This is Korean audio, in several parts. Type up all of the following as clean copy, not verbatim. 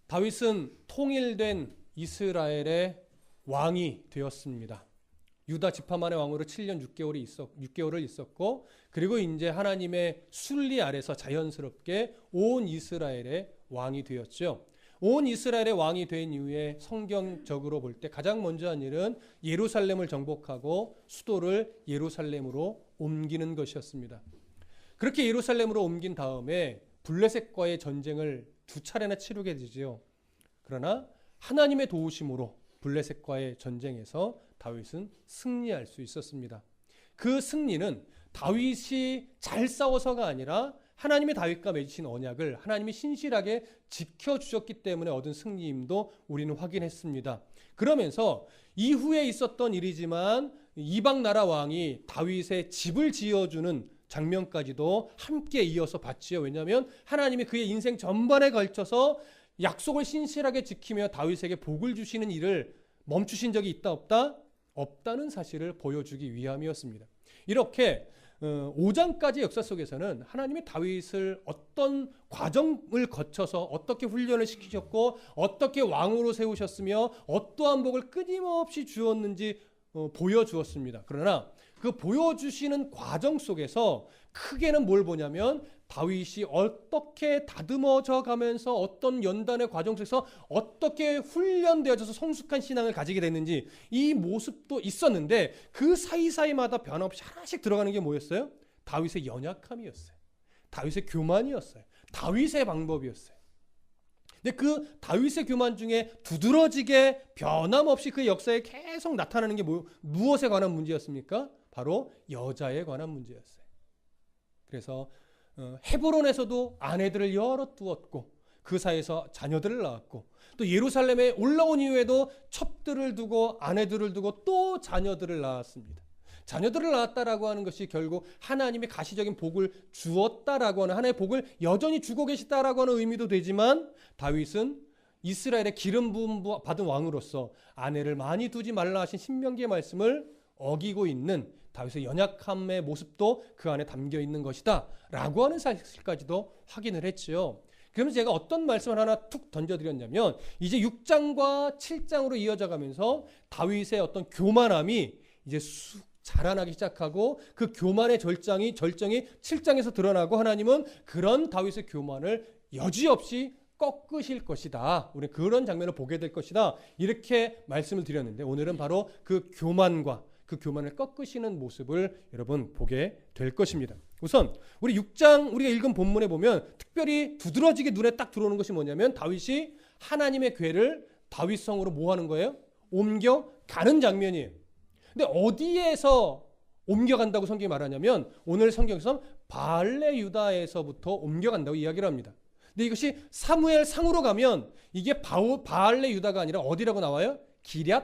다윗은 통일된 이스라엘의 왕이 되었습니다. 유다 지파만의 왕으로 7년 6개월을 있었고, 그리고 이제 하나님의 순리 아래서 자연스럽게 온 이스라엘의 왕이 되었죠. 온 이스라엘의 왕이 된 이후에 성경적으로 볼 때 가장 먼저 한 일은 예루살렘을 정복하고 수도를 예루살렘으로 옮기는 것이었습니다. 그렇게 예루살렘으로 옮긴 다음에 블레셋과의 전쟁을 2차례나 치르게 되죠. 그러나 하나님의 도우심으로 블레셋과의 전쟁에서 다윗은 승리할 수 있었습니다. 그 승리는 다윗이 잘 싸워서가 아니라 하나님의 다윗과 맺으신 언약을 하나님이 신실하게 지켜주셨기 때문에 얻은 승리임도 우리는 확인했습니다. 그러면서 이후에 있었던 일이지만 이방 나라 왕이 다윗의 집을 지어주는 장면까지도 함께 이어서 봤지요. 왜냐하면 하나님이 그의 인생 전반에 걸쳐서 약속을 신실하게 지키며 다윗에게 복을 주시는 일을 멈추신 적이 있다 없다? 없다는 사실을 보여주기 위함이었습니다. 이렇게 5장까지 역사 속에서는 하나님이 다윗을 어떤 과정을 거쳐서 어떻게 훈련을 시키셨고 어떻게 왕으로 세우셨으며 어떠한 복을 끊임없이 주었는지 보여주었습니다. 그러나 그 보여주시는 과정 속에서 크게는 뭘 보냐면 다윗이 어떻게 다듬어져 가면서 어떤 연단의 과정 속에서 어떻게 훈련되어져서 성숙한 신앙을 가지게 됐는지 이 모습도 있었는데 그 사이사이마다 변함없이 하나씩 들어가는 게 뭐였어요? 다윗의 연약함이었어요. 다윗의 교만이었어요. 다윗의 방법이었어요. 근데 그 다윗의 교만 중에 두드러지게 변함없이 그 역사에 계속 나타나는 게 무엇에 관한 문제였습니까? 바로 여자에 관한 문제였어요. 그래서 헤브론에서도 아내들을 여러 두었고 그 사이에서 자녀들을 낳았고 또 예루살렘에 올라온 이후에도 첩들을 두고 아내들을 두고 또 자녀들을 낳았습니다. 자녀들을 낳았다라고 하는 것이 결국 하나님의 가시적인 복을 주었다라고 하는 하나님의 복을 여전히 주고 계시다라고 하는 의미도 되지만 다윗은 이스라엘의 기름 부음 받은 왕으로서 아내를 많이 두지 말라 하신 신명기의 말씀을 어기고 있는 다윗의 연약함의 모습도 그 안에 담겨 있는 것이다 라고 하는 사실까지도 확인을 했지요. 그러면서 제가 어떤 말씀을 하나 툭 던져드렸냐면 이제 6장과 7장으로 이어져 가면서 다윗의 어떤 교만함이 이제 자라나기 시작하고 그 교만의 절정이 7장에서 드러나고 하나님은 그런 다윗의 교만을 여지없이 꺾으실 것이다. 우리 그런 장면을 보게 될 것이다. 이렇게 말씀을 드렸는데 오늘은 바로 그 교만과 그 교만을 꺾으시는 모습을 여러분 보게 될 것입니다. 우선 우리 6장 우리가 읽은 본문에 보면 특별히 두드러지게 눈에 딱 들어오는 것이 뭐냐면 다윗이 하나님의 궤를 다윗성으로 뭐 하는 거예요? 옮겨가는 장면이에요. 근데 어디에서 옮겨간다고 성경이 말하냐면 오늘 성경에서 바알레 유다에서부터 옮겨간다고 이야기를 합니다. 근데 이것이 사무엘 상으로 가면 이게 바알레 유다가 아니라 어디라고 나와요? 기럇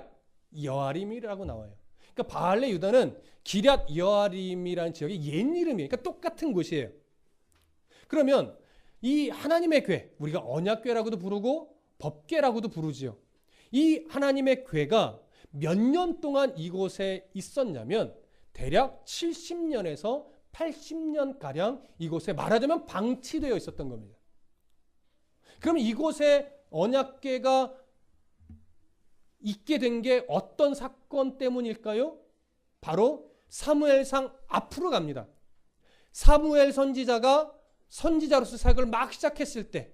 여아림이라고 나와요. 그러니까 바알레 유다는 기럇 여아림이라는 지역의 옛 이름이에요. 그러니까 똑같은 곳이에요. 그러면 이 하나님의 궤, 우리가 언약궤라고도 부르고 법궤라고도 부르지요. 이 하나님의 궤가 몇 년 동안 이곳에 있었냐면 대략 70년에서 80년가량 이곳에 말하자면 방치되어 있었던 겁니다. 그럼 이곳에 언약궤가 있게 된 게 어떤 사건 때문일까요? 바로 사무엘상 앞으로 갑니다. 사무엘 선지자가 선지자로서 사역을 막 시작했을 때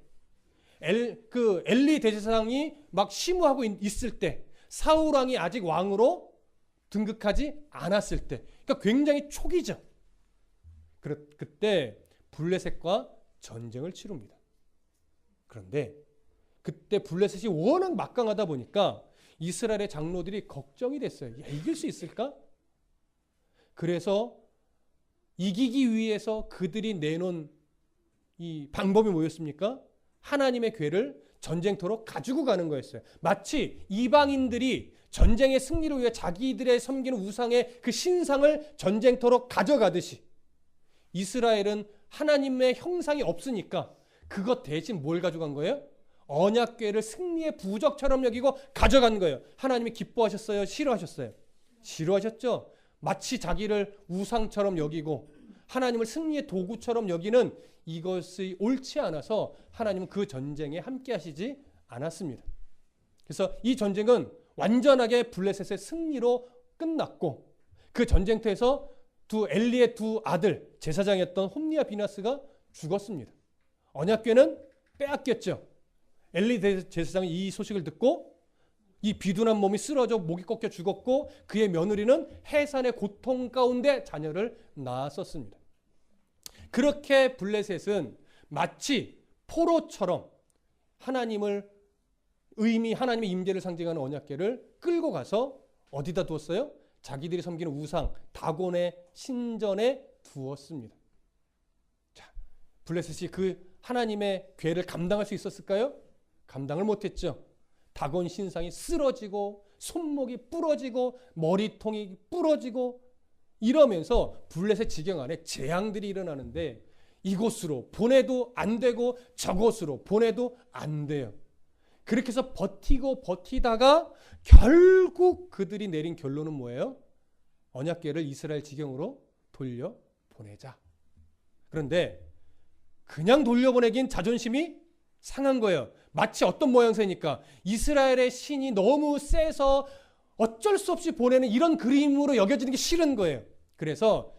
엘리 대제사장이 막 심우하고 있을 때 사울 왕이 아직 왕으로 등극하지 않았을 때 그러니까 굉장히 초기죠. 그때 블레셋과 전쟁을 치릅니다. 그런데 그때 블레셋이 워낙 막강하다 보니까 이스라엘의 장로들이 걱정이 됐어요. 야, 이길 수 있을까? 그래서 이기기 위해서 그들이 내놓은 이 방법이 뭐였습니까? 하나님의 궤를 전쟁터로 가지고 가는 거였어요. 마치 이방인들이 전쟁의 승리를 위해 자기들의 섬기는 우상의 그 신상을 전쟁터로 가져가듯이 이스라엘은 하나님의 형상이 없으니까 그것 대신 뭘 가져간 거예요? 언약궤를 승리의 부적처럼 여기고 가져간 거예요. 하나님이 기뻐하셨어요? 싫어하셨어요? 싫어하셨죠? 마치 자기를 우상처럼 여기고 하나님을 승리의 도구처럼 여기는 이것이 옳지 않아서 하나님은 그 전쟁에 함께 하시지 않았습니다. 그래서 이 전쟁은 완전하게 블레셋의 승리로 끝났고 그 전쟁터에서 엘리의 두 아들 제사장이었던 홈니와 비나스가 죽었습니다. 언약궤는 빼앗겼죠. 엘리 제사장이 이 소식을 듣고 이 비둔한 몸이 쓰러져 목이 꺾여 죽었고 그의 며느리는 해산의 고통 가운데 자녀를 낳았었습니다. 그렇게 블레셋은 마치 포로처럼 하나님의 임재를 상징하는 언약궤를 끌고 가서 어디다 두었어요? 자기들이 섬기는 우상 다곤의 신전에 두었습니다. 자, 블레셋이 그 하나님의 궤를 감당할 수 있었을까요? 감당을 못했죠. 다곤 신상이 쓰러지고 손목이 부러지고 머리통이 부러지고 이러면서 블레셋 지경 안에 재앙들이 일어나는데 이곳으로 보내도 안 되고 저곳으로 보내도 안 돼요. 그렇게 해서 버티다가 결국 그들이 내린 결론은 뭐예요? 언약궤를 이스라엘 지경으로 돌려보내자. 그런데 그냥 돌려보내긴 자존심이 상한 거예요. 마치 어떤 모양새니까 이스라엘의 신이 너무 세서 어쩔 수 없이 보내는 이런 그림으로 여겨지는 게 싫은 거예요. 그래서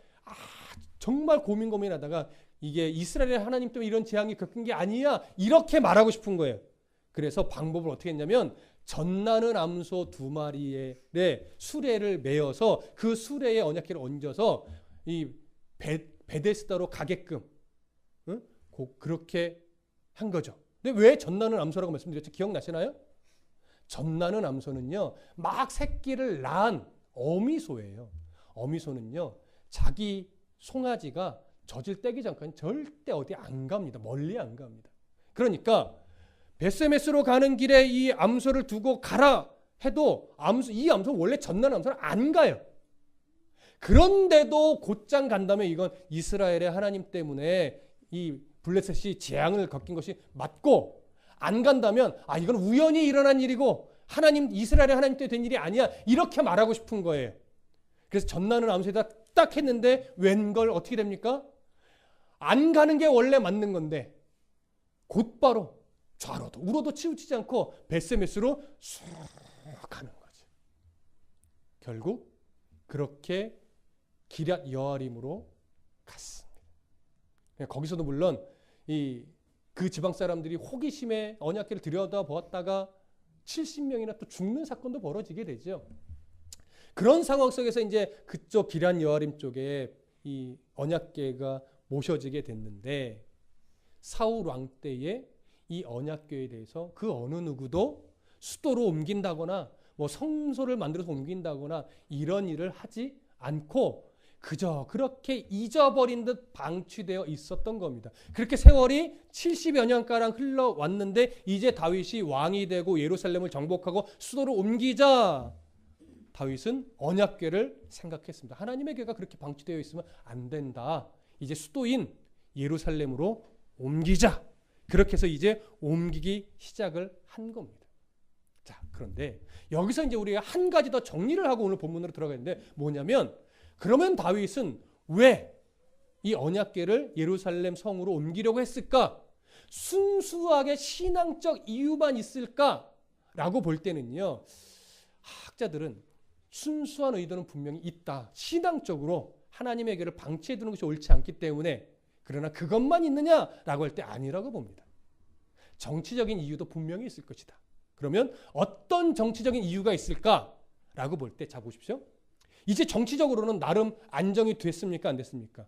정말 고민하다가 이게 이스라엘의 하나님 때문에 이런 재앙이 겪은 게 아니야 이렇게 말하고 싶은 거예요. 그래서 방법을 어떻게 했냐면 젖나는 암소 2마리의 수레를 메어서 그 수레에 언약궤를 얹어서 이 베데스다로 가게끔 그렇게 한 거죠. 근데 왜 젖나는 암소라고 말씀드렸죠? 기억나시나요? 젖나는 암소는요, 막 새끼를 낳은 어미소예요. 어미소는요, 자기 송아지가 젖을 떼기 전까지는 절대 어디 안 갑니다. 멀리 안 갑니다. 그러니까 베스메스로 가는 길에 이 암소를 두고 가라 해도 이 암소는 원래 젖나는 암소는 안 가요. 그런데도 곧장 간다면 이건 이스라엘의 하나님 때문에 이 블레셋이 재앙을 겪은 것이 맞고, 안 간다면 이건 우연히 일어난 일이고 이스라엘의 하나님 때문에 된 일이 아니야 이렇게 말하고 싶은 거예요. 그래서 젖나는 암소에다 딱 했는데 웬걸 어떻게 됩니까? 안 가는 게 원래 맞는 건데 곧바로 좌로도 우로도 치우치지 않고 베스메스로 쑥 가는 거죠. 결국 그렇게 기럇 여아림으로 갔습니다. 거기서도 물론 그 지방 사람들이 호기심에 언약궤를 들여다보았다가 70명이나 또 죽는 사건도 벌어지게 되죠. 그런 상황 속에서 이제 그쪽 기럇 여아림 쪽에 이 언약궤가 모셔지게 됐는데, 사울 왕 때에 이 언약궤에 대해서 그 어느 누구도 수도로 옮긴다거나 뭐 성소를 만들어서 옮긴다거나 이런 일을 하지 않고 그저 그렇게 잊어버린 듯 방치되어 있었던 겁니다. 그렇게 세월이 70여 년가량 흘러왔는데 이제 다윗이 왕이 되고 예루살렘을 정복하고 수도로 옮기자 다윗은 언약궤를 생각했습니다. 하나님의 궤가 그렇게 방치되어 있으면 안 된다. 이제 수도인 예루살렘으로 옮기자. 그렇게 해서 이제 옮기기 시작을 한 겁니다. 자, 그런데 여기서 이제 우리가 한 가지 더 정리를 하고 오늘 본문으로 들어가는데 뭐냐면, 그러면 다윗은 왜 이 언약궤를 예루살렘 성으로 옮기려고 했을까? 순수하게 신앙적 이유만 있을까라고 볼 때는요, 학자들은 순수한 의도는 분명히 있다. 신앙적으로 하나님의 궤를 방치해 두는 것이 옳지 않기 때문에. 그러나 그것만 있느냐라고 할 때 아니라고 봅니다. 정치적인 이유도 분명히 있을 것이다. 그러면 어떤 정치적인 이유가 있을까라고 볼 때, 자 보십시오. 이제 정치적으로는 나름 안정이 됐습니까? 안 됐습니까?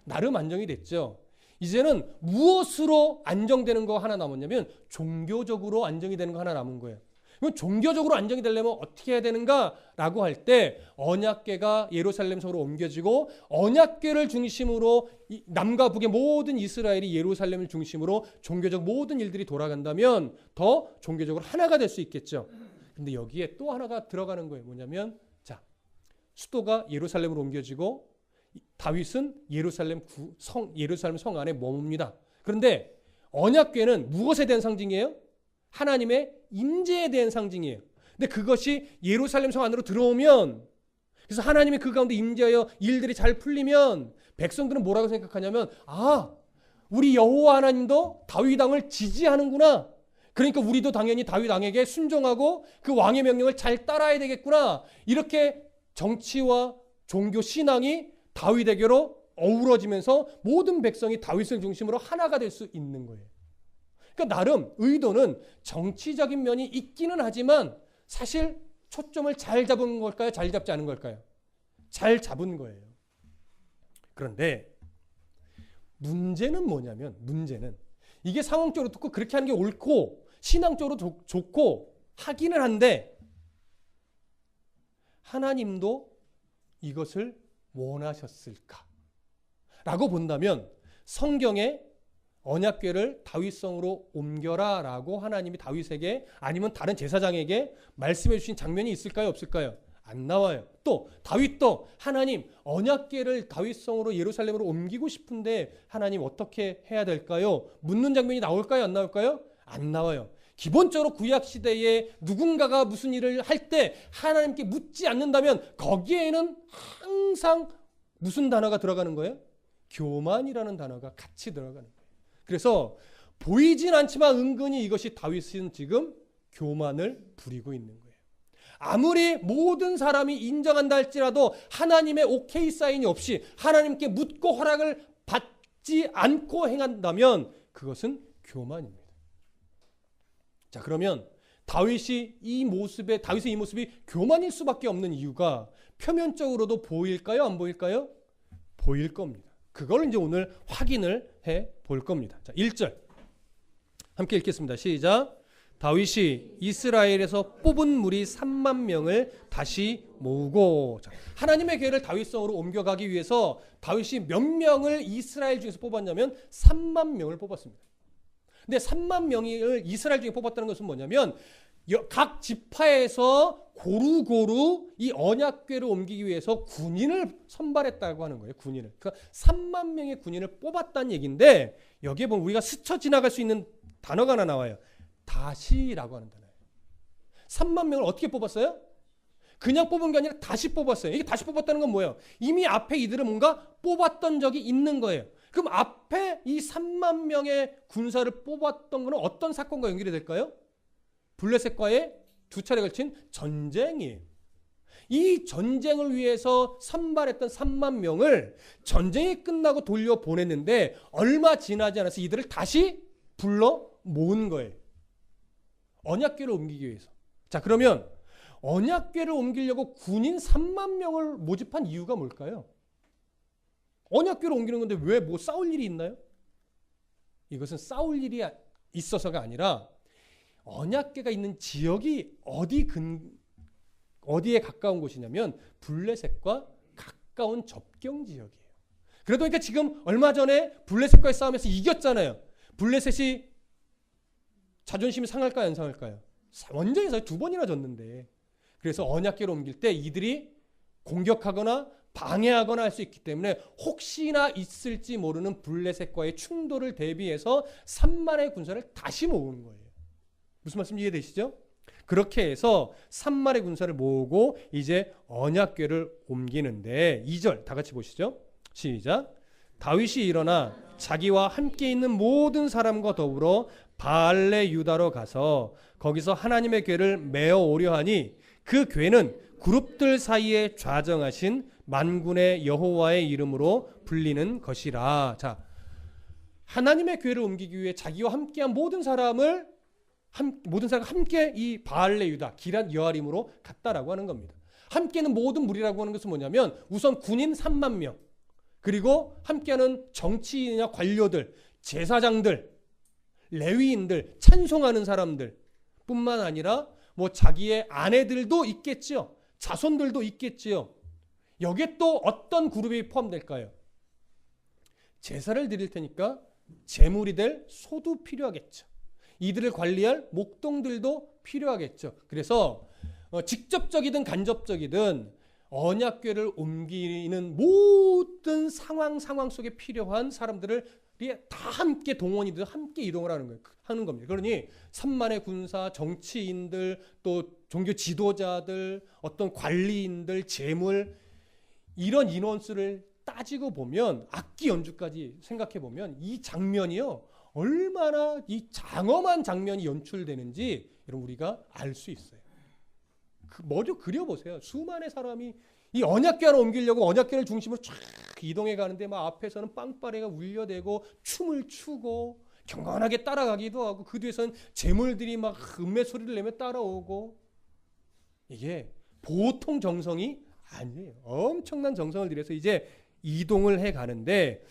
나름 안정이 됐죠. 이제는 무엇으로 안정되는 거 하나 남았냐면 종교적으로 안정이 되는 거 하나 남은 거예요. 그럼 종교적으로 안정이 되려면 어떻게 해야 되는가라고 할 때 언약궤가 예루살렘 성으로 옮겨지고 언약궤를 중심으로 남과 북의 모든 이스라엘이 예루살렘을 중심으로 종교적 모든 일들이 돌아간다면 더 종교적으로 하나가 될 수 있겠죠. 근데 여기에 또 하나가 들어가는 거예요. 뭐냐면, 자, 수도가 예루살렘으로 옮겨지고 다윗은 예루살렘 성 안에 머뭅니다. 그런데 언약궤는 무엇에 대한 상징이에요? 하나님의 임재에 대한 상징이에요. 근데 그것이 예루살렘 성 안으로 들어오면, 그래서 하나님이 그 가운데 임재하여 일들이 잘 풀리면 백성들은 뭐라고 생각하냐면, 우리 여호와 하나님도 다윗 왕을 지지하는구나. 그러니까 우리도 당연히 다윗 왕에게 순종하고 그 왕의 명령을 잘 따라야 되겠구나. 이렇게 정치와 종교 신앙이 다윗에게로 어우러지면서 모든 백성이 다윗을 중심으로 하나가 될 수 있는 거예요. 그러니까 나름 의도는 정치적인 면이 있기는 하지만 사실 초점을 잘 잡은 걸까요? 잘 잡지 않은 걸까요? 잘 잡은 거예요. 그런데 문제는 뭐냐면, 문제는 이게 상황적으로 듣고 그렇게 하는 게 옳고 신앙적으로 좋고 하기는 한데 하나님도 이것을 원하셨을까? 라고 본다면 성경에 언약궤를 다윗성으로 옮겨라 라고 하나님이 다윗에게 아니면 다른 제사장에게 말씀해 주신 장면이 있을까요? 없을까요? 안 나와요. 또 다윗도 하나님 언약궤를 다윗성으로 예루살렘으로 옮기고 싶은데 하나님 어떻게 해야 될까요? 묻는 장면이 나올까요? 안 나올까요? 안 나와요. 기본적으로 구약시대에 누군가가 무슨 일을 할 때 하나님께 묻지 않는다면 거기에는 항상 무슨 단어가 들어가는 거예요? 교만이라는 단어가 같이 들어가는 거예요. 그래서 보이진 않지만 은근히 이것이 다윗은 지금 교만을 부리고 있는 거예요. 아무리 모든 사람이 인정한다 할지라도 하나님의 오케이 사인이 없이 하나님께 묻고 허락을 받지 않고 행한다면 그것은 교만입니다. 자, 그러면 다윗의 이 모습이 교만일 수밖에 없는 이유가 표면적으로도 보일까요? 안 보일까요? 보일 겁니다. 그걸 이제 오늘 확인을 해 볼 겁니다. 자, 1절 함께 읽겠습니다. 시작. 다윗이 이스라엘에서 뽑은 무리 3만 명을 다시 모으고, 자, 하나님의 궤를 다윗성으로 옮겨가기 위해서 다윗이 몇 명을 이스라엘 중에서 뽑았냐면 3만 명을 뽑았습니다. 근데 3만 명을 이스라엘 중에 뽑았다는 것은 뭐냐면 각 지파에서 고루고루 이 언약궤를 옮기기 위해서 군인을 선발했다고 하는 거예요. 군인을. 그러니까 3만 명의 군인을 뽑았다는 얘기인데 여기에 보면 우리가 스쳐 지나갈 수 있는 단어가 하나 나와요. 다시라고 하는 단어예요. 3만 명을 어떻게 뽑았어요? 그냥 뽑은 게 아니라 다시 뽑았어요. 이게 다시 뽑았다는 건 뭐예요? 이미 앞에 이들은 뭔가 뽑았던 적이 있는 거예요. 그럼 앞에 이 3만 명의 군사를 뽑았던 것은 어떤 사건과 연결이 될까요? 블레셋과의 두 차례 걸친 전쟁이에요. 이 전쟁을 위해서 선발했던 3만 명을 전쟁이 끝나고 돌려보냈는데 얼마 지나지 않아서 이들을 다시 불러 모은 거예요. 언약궤를 옮기기 위해서. 자, 그러면 언약궤를 옮기려고 군인 3만 명을 모집한 이유가 뭘까요? 언약궤를 옮기는 건데 왜 뭐 싸울 일이 있나요? 이것은 싸울 일이 있어서가 아니라 언약궤가 있는 지역이 어디에 가까운 곳이냐면 블레셋과 가까운 접경 지역이에요. 그러다 보니까 지금 얼마 전에 블레셋과의 싸움에서 이겼잖아요. 블레셋이 자존심이 상할까요? 안 상할까요? 원정에서 2번이나 졌는데. 그래서 언약궤를 옮길 때 이들이 공격하거나 방해하거나 할 수 있기 때문에 혹시나 있을지 모르는 블레셋과의 충돌을 대비해서 3만의 군사를 다시 모으는 거예요. 무슨 말씀 이해되시죠? 그렇게 해서 3만의 군사를 모으고 이제 언약궤를 옮기는데 2절 다 같이 보시죠. 시작. 다윗이 일어나 자기와 함께 있는 모든 사람과 더불어 바알레 유다로 가서 거기서 하나님의 궤를 메어 오려 하니 그 궤는 그룹들 사이에 좌정하신 만군의 여호와의 이름으로 불리는 것이라. 자, 하나님의 궤를 옮기기 위해 자기와 함께한 모든 사람을 함께 이 바알레 유다 기럇 여아림으로 갔다라고 하는 겁니다. 함께는 모든 무리라고 하는 것은 뭐냐면 우선 군인 3만 명, 그리고 함께하는 정치인이나 관료들, 제사장들, 레위인들, 찬송하는 사람들 뿐만 아니라 뭐 자기의 아내들도 있겠지요. 자손들도 있겠지요. 여기에 또 어떤 그룹이 포함될까요? 제사를 드릴 테니까 제물이 될 소도 필요하겠죠. 이들을 관리할 목동들도 필요하겠죠. 그래서 직접적이든 간접적이든 언약궤를 옮기는 모든 상황 속에 필요한 사람들을 다 함께 동원이 돼서 함께 이동을 하는 겁니다. 그러니 3만의 군사, 정치인들, 또 종교 지도자들, 어떤 관리인들, 재물 이런 인원수를 따지고 보면 악기 연주까지 생각해 보면 이 장면이요 얼마나 이 장엄한 장면이 연출되는지 여러분 우리가 알 수 있어요. 먼저 그려보세요. 수많은 사람이 이 언약궤를 옮기려고 언약궤를 중심으로 쫙 이동해 가는데 막 앞에서는 빵빠레가 울려대고 춤을 추고 경건하게 따라가기도 하고 그 뒤에서는 재물들이 막 음매 소리를 내며 따라오고 이게 보통 정성이 아니에요. 엄청난 정성을 들여서 이제 이동을 해 가는데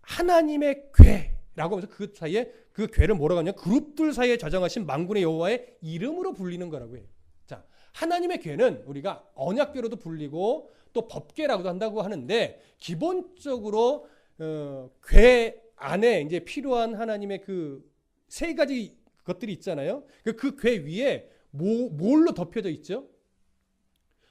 하나님의 궤라고 하면서 그 사이에 그 궤를 뭐라고 하냐 그룹들 사이에 저장하신 만군의 여호와의 이름으로 불리는 거라고 해요. 자, 하나님의 궤는 우리가 언약궤로도 불리고 또 법궤라고도 한다고 하는데 기본적으로 궤 안에 이제 필요한 하나님의 그 세 가지 것들이 있잖아요. 그 궤 위에 뭘로 덮여져 있죠?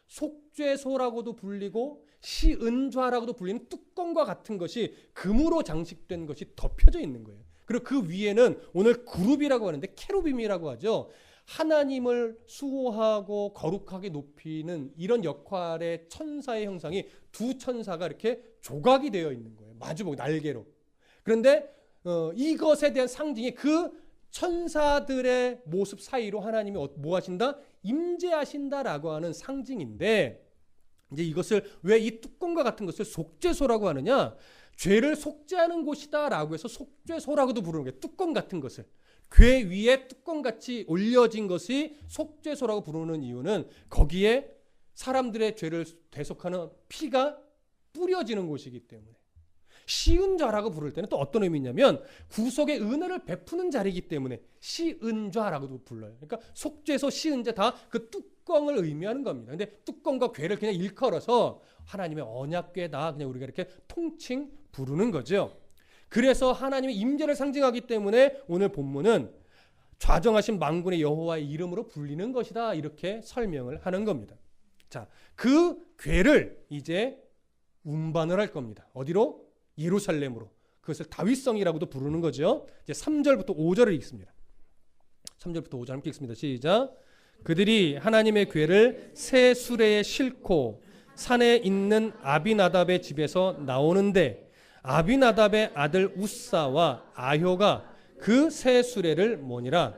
속죄소라고도 불리고 시은좌라고도 불리는 뚜껑과 같은 것이 금으로 장식된 것이 덮여져 있는 거예요. 그리고 그 위에는 오늘 그룹이라고 하는데 케루빔이라고 하죠. 하나님을 수호하고 거룩하게 높이는 이런 역할의 천사의 형상이 두 천사가 이렇게 조각이 되어 있는 거예요. 마주보고 날개로. 그런데 이것에 대한 상징이 그 천사들의 모습 사이로 하나님이 뭐 하신다? 임재하신다라고 하는 상징인데 이제 이것을 왜 이 뚜껑과 같은 것을 속죄소라고 하느냐? 죄를 속죄하는 곳이다라고 해서 속죄소라고도 부르는 거예요. 뚜껑 같은 것을. 궤 위에 뚜껑같이 올려진 것이 속죄소라고 부르는 이유는 거기에 사람들의 죄를 대속하는 피가 뿌려지는 곳이기 때문에. 시은좌라고 부를 때는 또 어떤 의미냐면 구속의 은혜를 베푸는 자리이기 때문에 시은좌라고도 불러요. 그러니까 속죄소, 시은좌 다 그 뚜껑을 의미하는 겁니다. 근데 뚜껑과 궤를 그냥 일컬어서 하나님의 언약궤다 그냥 우리가 이렇게 통칭 부르는 거죠. 그래서 하나님의 임재를 상징하기 때문에 오늘 본문은 좌정하신 만군의 여호와의 이름으로 불리는 것이다 이렇게 설명을 하는 겁니다. 자, 그 궤를 이제 운반을 할 겁니다. 어디로? 예루살렘으로. 그것을 다윗성이라고도 부르는 거죠. 이제 3절부터 5절을 읽습니다. 3절부터 5절 함께 읽습니다. 시작. 그들이 하나님의 궤를 새 수레에 싣고 산에 있는 아비나답의 집에서 나오는데 아비나답의 아들 우사와 아효가 그 새 수레를 모니라.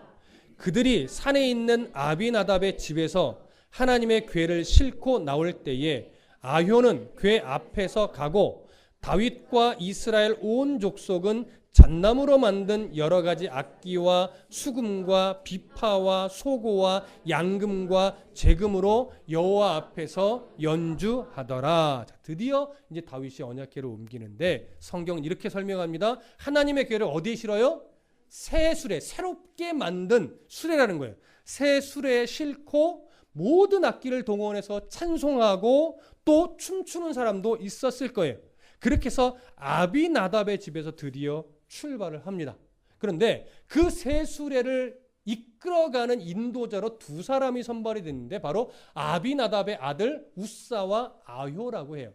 그들이 산에 있는 아비나답의 집에서 하나님의 궤를 싣고 나올 때에 아효는 궤 앞에서 가고 다윗과 이스라엘 온 족속은 잣나무로 만든 여러 가지 악기와 수금과 비파와 소고와 양금과 재금으로 여호와 앞에서 연주하더라. 자, 드디어 이제 다윗이 언약궤를 옮기는데 성경은 이렇게 설명합니다. 하나님의 궤를 어디에 실어요? 새 수레, 새롭게 만든 수레라는 거예요. 새 수레에 싣고 모든 악기를 동원해서 찬송하고 또 춤추는 사람도 있었을 거예요. 그렇게 해서 아비나답의 집에서 드디어 출발을 합니다. 그런데 그 새 수레를 이끌어가는 인도자로 두 사람이 선발이 됐는데 바로 아비나답의 아들 우사와 아효라고 해요.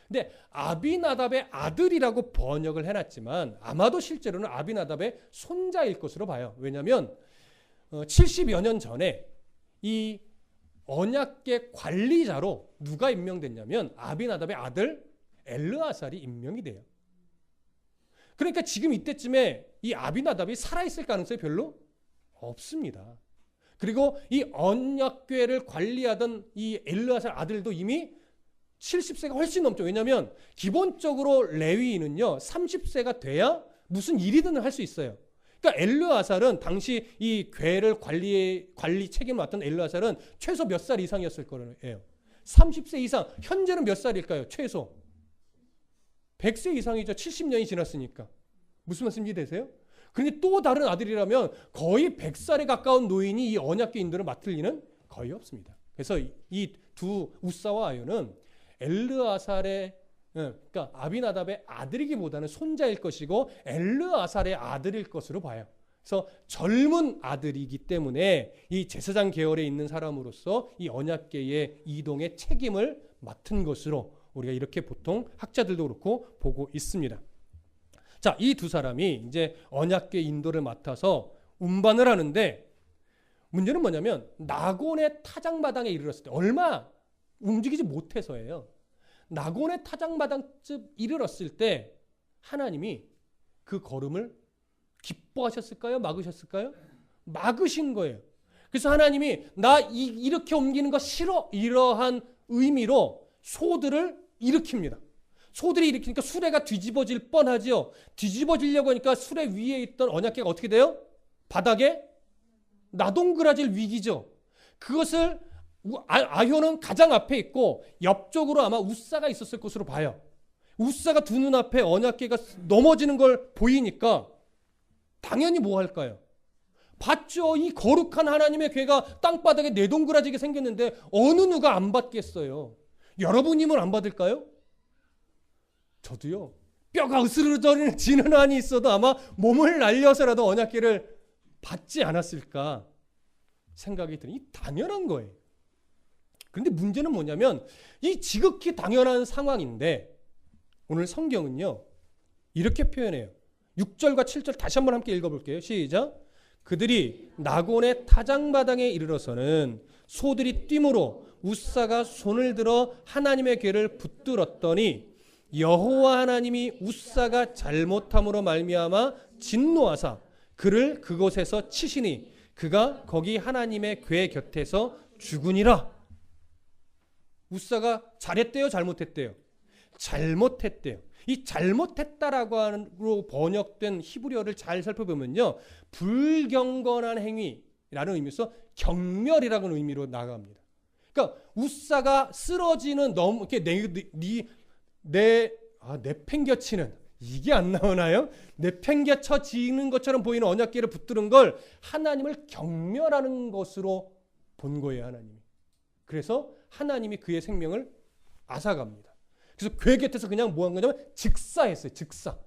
근데 아비나답의 아들이라고 번역을 해놨지만 아마도 실제로는 아비나답의 손자일 것으로 봐요. 왜냐하면 70여 년 전에 이 언약궤 관리자로 누가 임명됐냐면 아비나답의 아들 엘르아살이 임명이 돼요. 그러니까 지금 이때쯤에 이 아비나답이 살아있을 가능성이 별로 없습니다. 그리고 이 언약궤를 관리하던 이 엘르아살 아들도 이미 70세가 훨씬 넘죠. 왜냐하면 기본적으로 레위인은요 30세가 돼야 무슨 일이든 할 수 있어요. 그러니까 엘르아살은 당시 이 궤를 관리 책임을 맡던 엘르아살은 최소 몇 살 이상이었을 거예요. 30세 이상. 현재는 몇 살일까요? 최소 100세 이상이죠. 70년이 지났으니까. 무슨 말씀인지 되세요? 그런데 또 다른 아들이라면 거의 100살에 가까운 노인이 이 언약궤 인도를 맡을 리는 거의 없습니다. 그래서 이 두 우사와 아효는 엘르아살의 그러니까 아비나답의 아들이기보다는 손자일 것이고 엘르아살의 아들일 것으로 봐요. 그래서 젊은 아들이기 때문에 이 제사장 계열에 있는 사람으로서 이 언약궤의 이동의 책임을 맡은 것으로 우리가 이렇게 보통 학자들도 그렇고 보고 있습니다. 자, 이 두 사람이 이제 언약궤 인도를 맡아서 운반을 하는데 문제는 뭐냐면 나곤의 타작마당에 이르렀을 때 얼마 움직이지 못해서예요. 나곤의 타작마당쯤 이르렀을 때 하나님이 그 걸음을 기뻐하셨을까요? 막으셨을까요? 막으신 거예요. 그래서 하나님이 나 이렇게 옮기는 거 싫어, 이러한 의미로 소들을 일으킵니다. 소들이 일으키니까 수레가 뒤집어질 뻔하죠. 뒤집어지려고 하니까 수레 위에 있던 언약궤가 어떻게 돼요? 바닥에 나동그라질 위기죠. 그것을 아효는 가장 앞에 있고 옆쪽으로 아마 우사가 있었을 것으로 봐요. 우사가 두 눈앞에 언약궤가 넘어지는 걸 보이니까 당연히 뭐 할까요? 봤죠. 이 거룩한 하나님의 궤가 땅바닥에 내동그라지게 생겼는데 어느 누가 안 받겠어요? 여러분이면 안 받을까요? 저도요. 뼈가 으스러지는 한이 있어도 아마 몸을 날려서라도 언약궤를 받지 않았을까 생각이 드니 당연한 거예요. 그런데 문제는 뭐냐면 이 지극히 당연한 상황인데 오늘 성경은요. 이렇게 표현해요. 6절과 7절 다시 한번 함께 읽어볼게요. 시작. 그들이 나곤의 타작마당에 이르러서는 소들이 뛰므로 우사가 손을 들어 하나님의 궤를 붙들었더니 여호와 하나님이 우사가 잘못함으로 말미암아 진노하사 그를 그곳에서 치시니 그가 거기 하나님의 궤 곁에서 죽으니라. 우사가 잘했대요, 잘못했대요? 잘못했대요. 이 잘못했다라고 번역된 히브리어를 잘 살펴보면요, 불경건한 행위라는 의미에서 경멸이라는 의미로 나갑니다. 그러니까 우사가 쓰러지는 너무 이렇게 내팽겨치는 이게 안 나오나요? 내팽겨쳐지는 것처럼 보이는 언약궤를 붙드는 걸 하나님을 경멸하는 것으로 본 거예요, 하나님이. 그래서 하나님이 그의 생명을 앗아갑니다. 그래서 궤 곁에서 그냥 뭐 한 거냐면 즉사했어요. 즉사.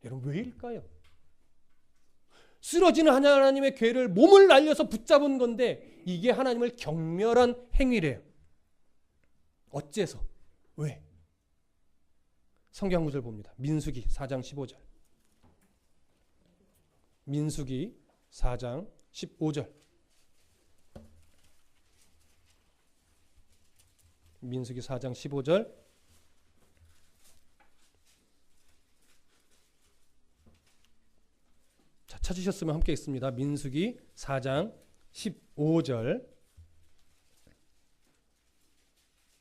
여러분 왜일까요? 쓰러지는 하나님의 궤를 몸을 날려서 붙잡은 건데 이게 하나님을 경멸한 행위래요. 어째서? 왜? 성경 구절 봅니다. 민수기 4장 15절. 민수기 4장 15절. 민수기 4장 15절. 자, 찾으셨으면 함께 읽습니다. 민수기 4장 15절.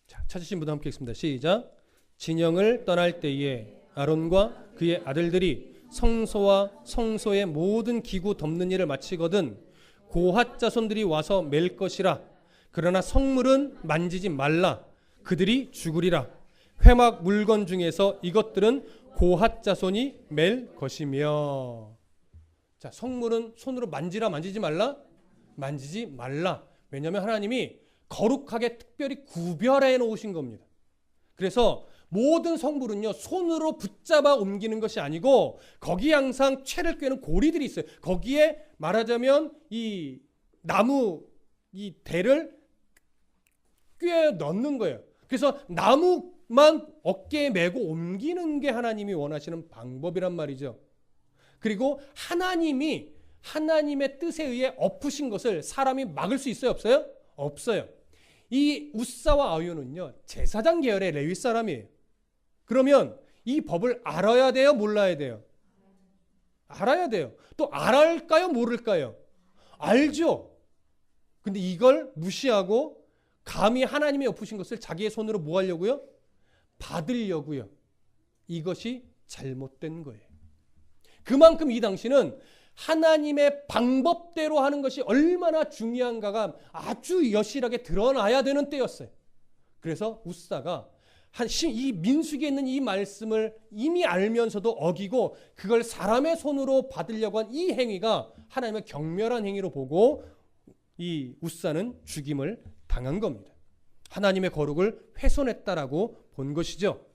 자, 찾으신 분들 함께 읽습니다. 시작. 진영을 떠날 때에 아론과 그의 아들들이 성소와 성소의 모든 기구 덮는 일을 마치거든 고핫 자손들이 와서 맬 것이라. 그러나 성물은 만지지 말라. 그들이 죽으리라. 회막 물건 중에서 이것들은 고핫 자손이 맬 것이며. 자, 성물은 손으로 만지라, 만지지 말라? 만지지 말라. 왜냐하면 하나님이 거룩하게 특별히 구별해 놓으신 겁니다. 그래서 모든 성물은요, 손으로 붙잡아 옮기는 것이 아니고 거기에 항상 채를 꿰는 고리들이 있어요. 거기에 말하자면 이 나무 이 대를 꿰 넣는 거예요. 그래서 나무만 어깨에 메고 옮기는 게 하나님이 원하시는 방법이란 말이죠. 그리고 하나님의 뜻에 의해 엎으신 것을 사람이 막을 수 있어요, 없어요? 없어요. 이 우사와 아효는요, 제사장 계열의 레위 사람이에요. 그러면 이 법을 알아야 돼요, 몰라야 돼요? 알아야 돼요. 또 알을까요, 모를까요? 알죠. 근데 이걸 무시하고 감히 하나님이 엎으신 것을 자기의 손으로 뭐 하려고요? 받으려고요. 이것이 잘못된 거예요. 그만큼 이 당시는 하나님의 방법대로 하는 것이 얼마나 중요한가가 아주 여실하게 드러나야 되는 때였어요. 그래서 우사가 이 민수기에 있는 이 말씀을 이미 알면서도 어기고 그걸 사람의 손으로 받으려고 한 이 행위가 하나님의 경멸한 행위로 보고 이 우사는 죽임을 당한 겁니다. 하나님의 거룩을 훼손했다라고 본 것이죠.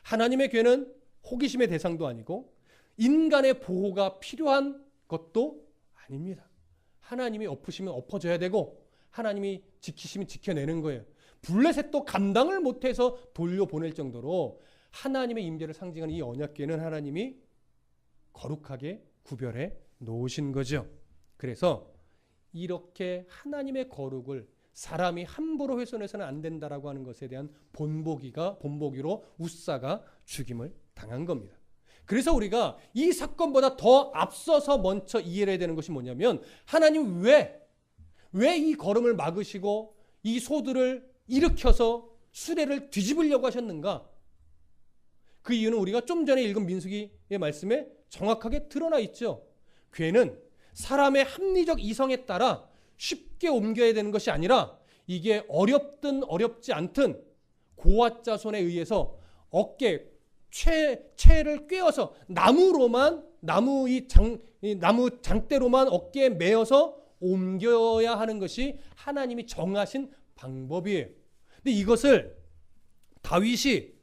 하나님의 궤는 호기심의 대상도 아니고 인간의 보호가 필요한 것도 아닙니다. 하나님이 엎으시면 엎어져야 되고 하나님이 지키시면 지켜내는 거예요. 블레셋도 감당을 못해서 돌려보낼 정도로 하나님의 임재를 상징하는 이 언약궤는 하나님이 거룩하게 구별해 놓으신 거죠. 그래서 이렇게 하나님의 거룩을 사람이 함부로 훼손해서는 안 된다라고 하는 것에 대한 본보기로 우사가 죽임을 당한 겁니다. 그래서 우리가 이 사건보다 더 앞서서 먼저 이해를 해야 되는 것이 뭐냐면 하나님 왜 이 걸음을 막으시고 이 소들을 일으켜서 수레를 뒤집으려고 하셨는가? 그 이유는 우리가 좀 전에 읽은 민수기의 말씀에 정확하게 드러나 있죠. 괴는 사람의 합리적 이성에 따라 쉽게 옮겨야 되는 것이 아니라 이게 어렵든 어렵지 않든 고아자손에 의해서 어깨, 채를 꿰어서 나무 장대로만 어깨에 메어서 옮겨야 하는 것이 하나님이 정하신 방법이에요. 근데 이것을 다윗이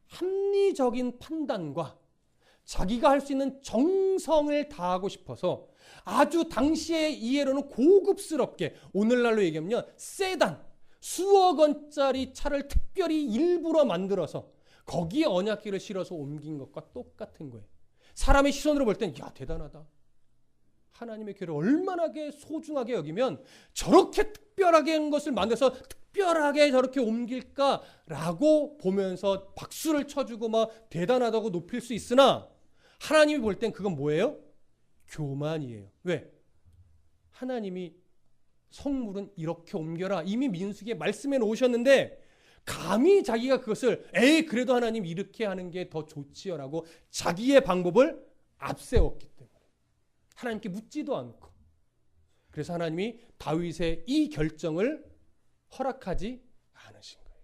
합리적인 판단과 자기가 할 수 있는 정성을 다하고 싶어서 아주 당시의 이해로는 고급스럽게, 오늘날로 얘기하면 세단, 수억 원짜리 차를 특별히 일부러 만들어서 거기에 언약궤를 실어서 옮긴 것과 똑같은 거예요. 사람의 시선으로 볼 땐 야, 대단하다. 하나님의 궤를 얼마나 소중하게 여기면 저렇게 특별하게 한 것을 만들어서 특별하게 저렇게 옮길까라고 보면서 박수를 쳐주고 막 대단하다고 높일 수 있으나 하나님이 볼 땐 그건 뭐예요? 교만이에요. 왜? 하나님이 성물은 이렇게 옮겨라. 이미 민수기에 말씀해 놓으셨는데 감히 자기가 그것을 그래도 하나님 이렇게 하는 게 더 좋지요라고 자기의 방법을 앞세웠기 때문에 하나님께 묻지도 않고, 그래서 하나님이 다윗의 이 결정을 허락하지 않으신 거예요.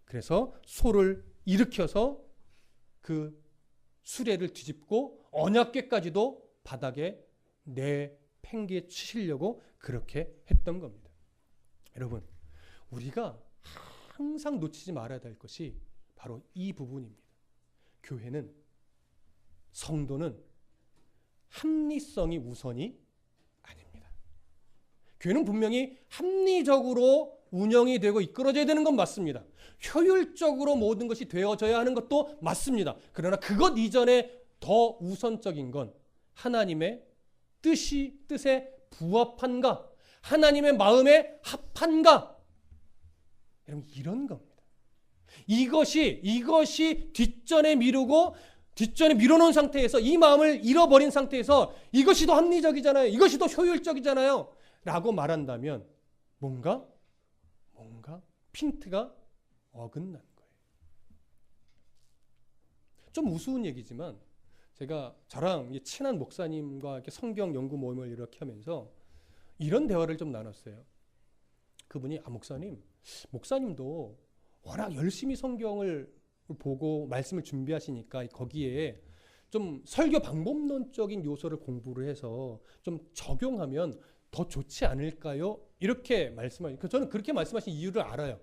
그래서 소를 일으켜서 그 수레를 뒤집고 언약궤까지도 바닥에 내팽개 치시려고 그렇게 했던 겁니다. 여러분, 우리가 항상 놓치지 말아야 될 것이 바로 이 부분입니다. 교회는, 성도는 합리성이 우선이 아닙니다. 교회는 분명히 합리적으로 운영이 되고 이끌어져야 되는 건 맞습니다. 효율적으로 모든 것이 되어져야 하는 것도 맞습니다. 그러나 그것 이전에 더 우선적인 건 하나님의 뜻에 부합한가? 하나님의 마음에 합한가? 여러분, 이런 겁니다. 이것이 뒷전에 밀어놓은 상태에서, 이 마음을 잃어버린 상태에서 이것이 더 합리적이잖아요. 이것이 더 효율적이잖아요. 라고 말한다면 뭔가 핀트가 어긋난 거예요. 좀 우스운 얘기지만 제가 저랑 친한 목사님과 이렇게 성경 연구 모임을 이렇게 하면서 이런 대화를 좀 나눴어요. 그분이 목사님도 워낙 열심히 성경을 보고 말씀을 준비하시니까 거기에 좀 설교 방법론적인 요소를 공부를 해서 좀 적용하면 더 좋지 않을까요? 이렇게 말씀하시니까 저는 그렇게 말씀하신 이유를 알아요.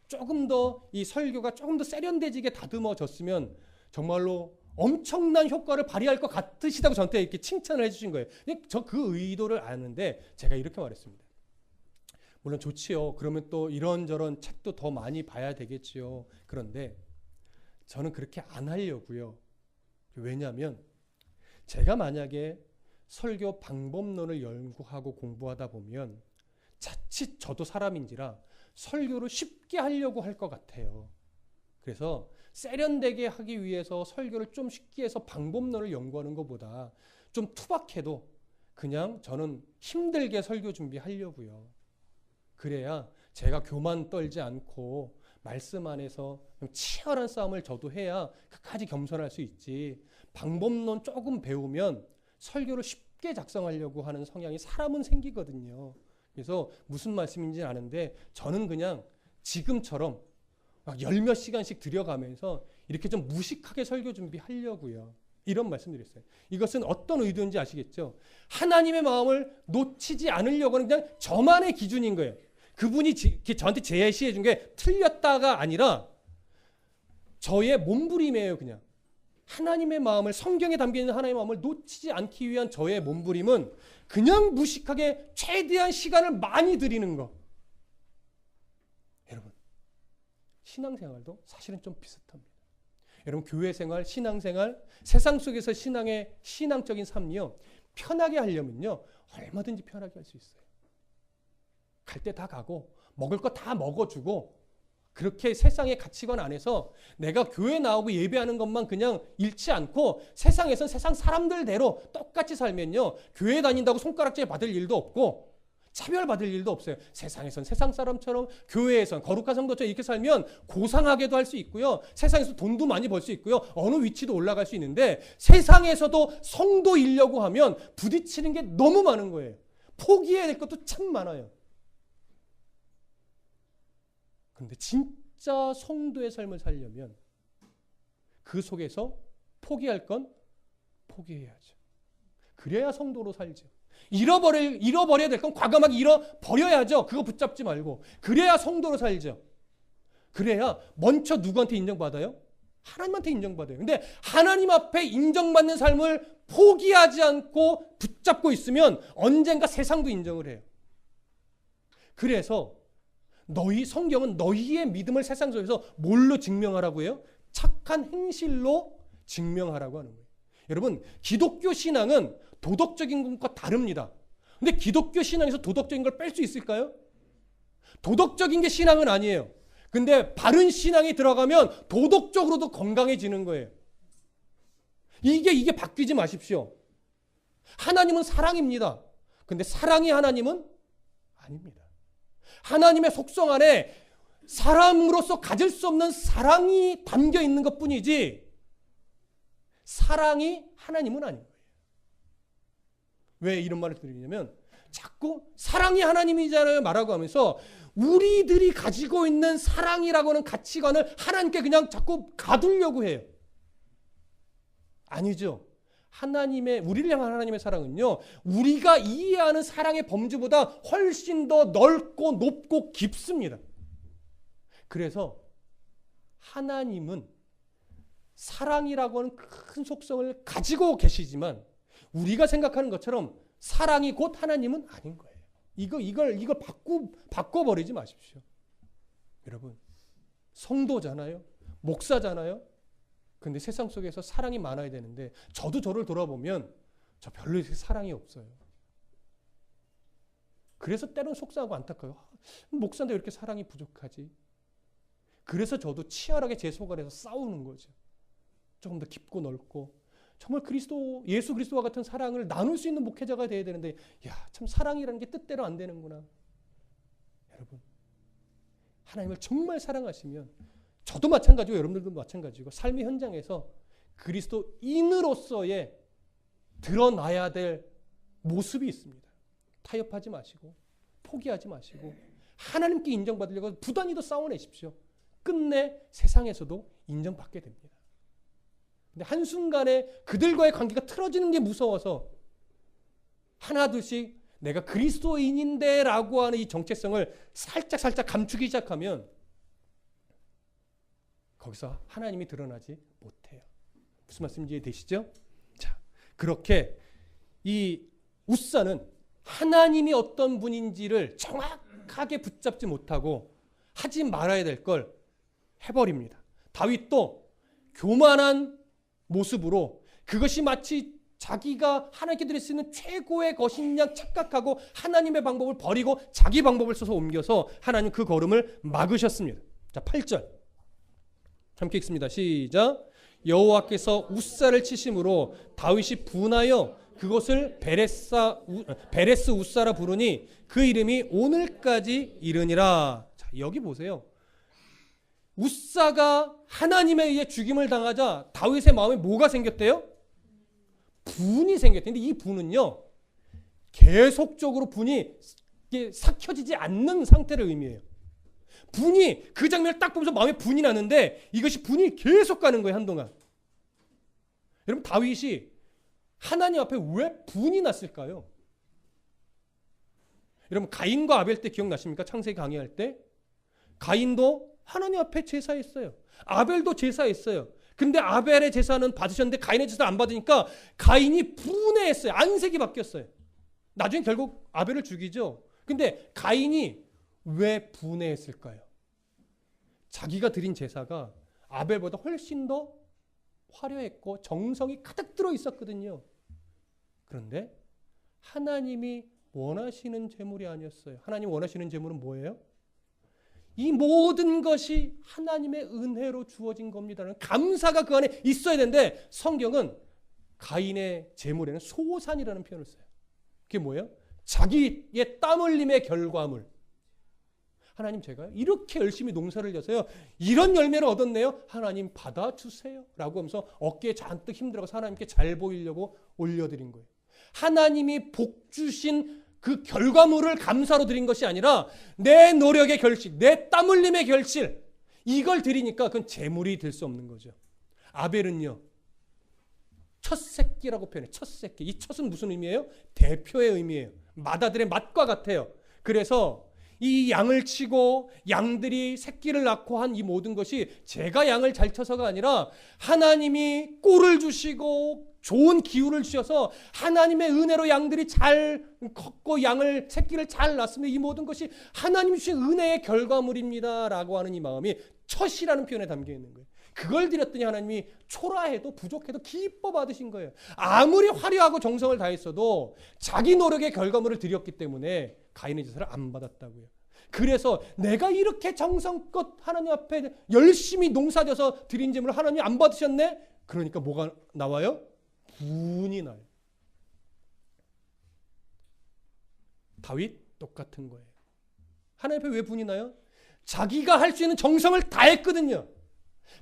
조금 더 이 설교가 조금 더 세련되지게 다듬어졌으면 정말로 엄청난 효과를 발휘할 것 같으시다고 저한테 이렇게 칭찬을 해주신 거예요. 저 그 의도를 아는데 제가 이렇게 말했습니다. 물론 좋지요. 그러면 또 이런저런 책도 더 많이 봐야 되겠지요. 그런데 저는 그렇게 안 하려고요. 왜냐하면 제가 만약에 설교 방법론을 연구하고 공부하다 보면 자칫 저도 사람인지라 설교를 쉽게 하려고 할 것 같아요. 그래서 세련되게 하기 위해서 설교를 좀 쉽게 해서 방법론을 연구하는 것보다 좀 투박해도 그냥 저는 힘들게 설교 준비하려고요. 그래야 제가 교만 떨지 않고 말씀 안에서 치열한 싸움을 저도 해야 끝까지 겸손할 수 있지. 방법론 조금 배우면 설교를 쉽게 작성하려고 하는 성향이 사람은 생기거든요. 그래서 무슨 말씀인지 아는데 저는 그냥 지금처럼 막 열 몇 시간씩 들여가면서 이렇게 좀 무식하게 설교 준비하려고요. 이런 말씀드렸어요. 이것은 어떤 의도인지 아시겠죠? 하나님의 마음을 놓치지 않으려고 하는 그냥 저만의 기준인 거예요. 그분이 저한테 제시해 준 게 틀렸다가 아니라 저의 몸부림이에요. 그냥 하나님의 마음을, 성경에 담겨있는 하나님의 마음을 놓치지 않기 위한 저의 몸부림은 그냥 무식하게 최대한 시간을 많이 들이는 거. 여러분, 신앙생활도 사실은 좀 비슷합니다. 여러분, 교회생활, 신앙생활, 세상 속에서 신앙적인 삶이요, 편하게 하려면요 얼마든지 편하게 할 수 있어요. 갈 때 다 가고 먹을 거 다 먹어주고 그렇게 세상의 가치관 안에서 내가 교회 나오고 예배하는 것만 그냥 잃지 않고 세상에선 세상 사람들대로 똑같이 살면요. 교회 다닌다고 손가락질 받을 일도 없고 차별받을 일도 없어요. 세상에선 세상 사람처럼 교회에선 거룩한 성도처럼 이렇게 살면 고상하게도 할 수 있고요. 세상에서 돈도 많이 벌 수 있고요. 어느 위치도 올라갈 수 있는데 세상에서도 성도이려고 하면 부딪히는 게 너무 많은 거예요. 포기해야 될 것도 참 많아요. 그런데 진짜 성도의 삶을 살려면 그 속에서 포기할 건 포기해야죠. 그래야 성도로 살죠. 잃어버려야 될 건 과감하게 잃어버려야죠. 그거 붙잡지 말고. 그래야 성도로 살죠. 그래야 먼저 누구한테 인정받아요? 하나님한테 인정받아요. 근데 하나님 앞에 인정받는 삶을 포기하지 않고 붙잡고 있으면 언젠가 세상도 인정을 해요. 그래서 성경은 너희의 믿음을 세상 속에서 뭘로 증명하라고 해요? 착한 행실로 증명하라고 하는 거예요. 여러분, 기독교 신앙은 도덕적인 것과 다릅니다. 근데 기독교 신앙에서 도덕적인 걸 뺄 수 있을까요? 도덕적인 게 신앙은 아니에요. 근데 바른 신앙이 들어가면 도덕적으로도 건강해지는 거예요. 이게 바뀌지 마십시오. 하나님은 사랑입니다. 근데 사랑이 하나님은 아닙니다. 하나님의 속성 안에 사람으로서 가질 수 없는 사랑이 담겨 있는 것뿐이지 사랑이 하나님은 아닌 거예요. 왜 이런 말을 드리냐면 자꾸 사랑이 하나님이잖아요 말하고 하면서 우리들이 가지고 있는 사랑이라고 하는 가치관을 하나님께 그냥 자꾸 가두려고 해요. 아니죠. 우리를 향한 하나님의 사랑은요, 우리가 이해하는 사랑의 범주보다 훨씬 더 넓고 높고 깊습니다. 그래서 하나님은 사랑이라고 하는 큰 속성을 가지고 계시지만 우리가 생각하는 것처럼 사랑이 곧 하나님은 아닌 거예요. 이걸 바꿔버리지 마십시오. 여러분, 성도잖아요. 목사잖아요. 근데 세상 속에서 사랑이 많아야 되는데 저도 저를 돌아보면 저 별로 이렇게 사랑이 없어요. 그래서 때론 속상하고 안타까워요. 목사인데 왜 이렇게 사랑이 부족하지? 그래서 저도 치열하게 제 속 안에서 싸우는 거죠. 조금 더 깊고 넓고 정말 예수 그리스도와 같은 사랑을 나눌 수 있는 목회자가 돼야 되는데 참 사랑이라는 게 뜻대로 안 되는구나. 여러분, 하나님을 정말 사랑하시면 저도 마찬가지고 여러분들도 마찬가지고 삶의 현장에서 그리스도인으로서의 드러나야 될 모습이 있습니다. 타협하지 마시고 포기하지 마시고 하나님께 인정받으려고 부단히도 싸워내십시오. 끝내 세상에서도 인정받게 됩니다. 근데 한순간에 그들과의 관계가 틀어지는 게 무서워서 하나둘씩 내가 그리스도인인데 라고 하는 이 정체성을 살짝 감추기 시작하면 거기서 하나님이 드러나지 못해요. 무슨 말씀인지 이해되시죠? 자, 그렇게 이 웃사는 하나님이 어떤 분인지를 정확하게 붙잡지 못하고 하지 말아야 될 걸 해버립니다. 다윗도 교만한 모습으로 그것이 마치 자기가 하나님께 드릴 수 있는 최고의 것인 양 착각하고 하나님의 방법을 버리고 자기 방법을 써서 옮겨서 하나님 그 걸음을 막으셨습니다. 자, 8절 함께 읽습니다. 시작. 여호와께서 웃사를 치심으로 다윗이 분하여 그것을 베레스 웃사라 부르니 그 이름이 오늘까지 이르니라. 자, 여기 보세요. 웃사가 하나님에 의해 죽임을 당하자 다윗의 마음에 뭐가 생겼대요? 분이 생겼대요. 근데 이 분은요, 계속적으로 분이 삭혀지지 않는 상태를 의미해요. 분이 그 장면을 딱 보면서 마음에 분이 나는데 이것이 분이 계속 가는 거예요, 한동안. 여러분, 다윗이 하나님 앞에 왜 분이 났을까요? 여러분, 가인과 아벨 때 기억나십니까? 창세기 강의할 때 가인도 하나님 앞에 제사했어요. 아벨도 제사했어요. 근데 아벨의 제사는 받으셨는데 가인의 제사를 안 받으니까 가인이 분해했어요. 안색이 바뀌었어요. 나중에 결국 아벨을 죽이죠. 근데 가인이 왜 분해했을까요? 자기가 드린 제사가 아벨보다 훨씬 더 화려했고 정성이 가득 들어 있었거든요. 그런데 하나님이 원하시는 제물이 아니었어요. 하나님 원하시는 제물은 뭐예요? 이 모든 것이 하나님의 은혜로 주어진 겁니다라는 감사가 그 안에 있어야 되는데 성경은 가인의 재물에는 소산이라는 표현을 써요. 그게 뭐예요? 자기의 땀 흘림의 결과물. 하나님 제가 이렇게 열심히 농사를 져서요 이런 열매를 얻었네요. 하나님 받아주세요 라고 하면서 어깨에 잔뜩 힘들어서 하나님께 잘 보이려고 올려드린 거예요. 하나님이 복 주신 그 결과물을 감사로 드린 것이 아니라 내 노력의 결실, 내 땀 흘림의 결실, 이걸 드리니까 그건 재물이 될 수 없는 거죠. 아벨은요 첫 새끼라고 표현해요. 첫 새끼. 이 첫은 무슨 의미예요? 대표의 의미예요. 맏아들의 맏과 같아요. 그래서 이 양을 치고 양들이 새끼를 낳고 한 이 모든 것이 제가 양을 잘 쳐서가 아니라 하나님이 꼴을 주시고 좋은 기후를 주셔서 하나님의 은혜로 양들이 잘 컸고 양을 새끼를 잘 낳습니다. 이 모든 것이 하나님 주신 은혜의 결과물입니다 라고 하는 이 마음이 첫이라는 표현에 담겨 있는 거예요. 그걸 드렸더니 하나님이 초라해도 부족해도 기뻐 받으신 거예요. 아무리 화려하고 정성을 다했어도 자기 노력의 결과물을 드렸기 때문에 가인의 제사를 안 받았다고요. 그래서 내가 이렇게 정성껏 하나님 앞에 열심히 농사져서 드린 제물을 하나님이 안 받으셨네? 그러니까 뭐가 나와요? 분이 나요. 다윗 똑같은 거예요. 하나님 앞에 왜 분이 나요? 자기가 할 수 있는 정성을 다했거든요.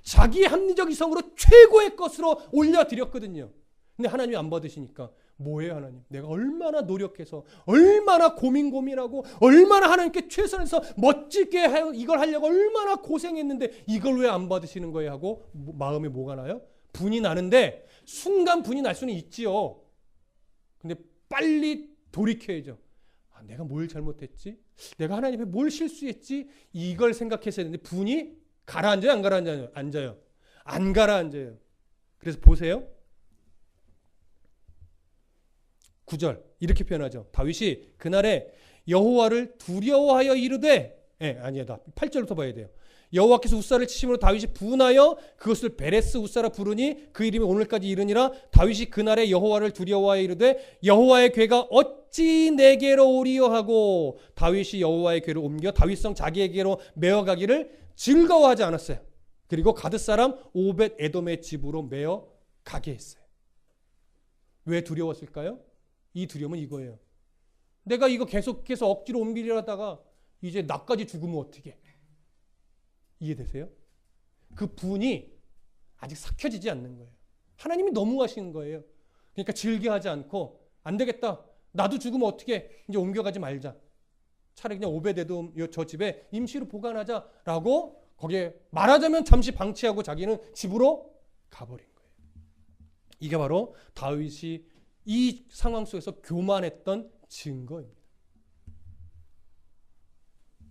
자기의 합리적 이성으로 최고의 것으로 올려드렸거든요. 근데 하나님이 안 받으시니까 뭐예요 하나님? 내가 얼마나 노력해서 얼마나 고민하고 얼마나 하나님께 최선에서 멋지게 이걸 하려고 얼마나 고생했는데 이걸 왜 안 받으시는 거예요 하고 마음에 뭐가 나요? 분이 나는데 순간 분이 날 수는 있지요. 근데 빨리 돌이켜야죠. 아, 내가 뭘 잘못했지? 내가 하나님 앞에 뭘 실수했지? 이걸 생각했어야 되는데 분이 가라앉아요? 안 가라앉아요? 앉아요. 안 가라앉아요. 그래서 보세요. 9절 이렇게 표현하죠. 다윗이 그날에 여호와를 두려워하여 이르되 아니다. 8절부터 봐야 돼요. 여호와께서 웃사를 치심으로 다윗이 분하여 그것을 베레스 웃사라 부르니 그 이름이 오늘까지 이르니라. 다윗이 그날에 여호와를 두려워하여 이르되 여호와의 괴가 어찌 내게로 오리요 하고 다윗이 여호와의 괴를 옮겨 다윗성 자기에게로 메어가기를 즐거워하지 않았어요. 그리고 가드 사람 오벳 에돔의 집으로 메어 가게 했어요. 왜 두려웠을까요? 이 두려움은 이거예요. 내가 이거 계속해서 억지로 옮기려다가 이제 나까지 죽으면 어떻게? 이해되세요? 그 분이 아직 삭혀지지 않는 거예요. 하나님이 너무하신 거예요. 그러니까 즐겨하지 않고 안 되겠다. 나도 죽으면 어떻게? 이제 옮겨가지 말자. 차라리 그냥 오벳에돔 저 집에 임시로 보관하자라고 거기에 말하자면 잠시 방치하고 자기는 집으로 가버린 거예요. 이게 바로 다윗이 이 상황 속에서 교만했던 증거입니다.